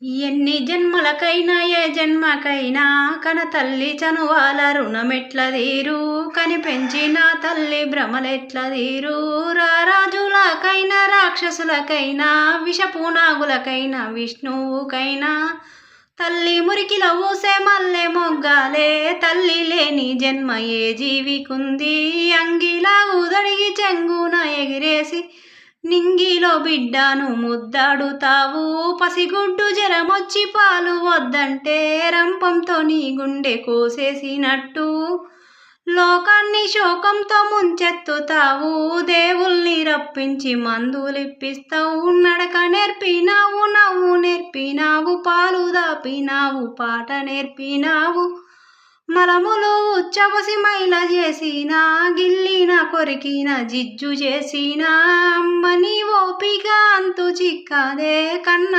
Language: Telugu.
ఎన్ని జన్మలకైనా ఏ జన్మకైనా కన తల్లి చనువాల రుణమెట్ల తీరు కని పెంచిన తల్లి భ్రమలెట్ల తీరు రారాజులకైనా రాక్షసులకైనా విషపునాగులకైనా విష్ణువుకైనా తల్లి మురికిల ఊసే మల్లె మొగ్గాలే తల్లి లేని జన్మ ఏ జీవికుంది అంగిలా ఉదడిగి చెంగున ఎగిరేసి నింగిలో బిడ్డను ముద్దాడుతావు పసిగుడ్డు జరమొచ్చి పాలు వద్దంటే రంపంతో నీ గుండె కోసేసినట్టు లోకాన్ని శోకంతో ముంచెత్తుతావు దేవుల్ని రప్పించి మందులిప్పిస్తావు నడక నేర్పినావు నవ్వు నేర్పినావు పాలు దాపినావు పాట నేర్పినావు మలములు ఉచ్చబసి మైల చేసిన గిల్లిన కొరికిన జిజ్జు చేసిన అమ్మని ఓపిక అంతు చిక్కదే కన్న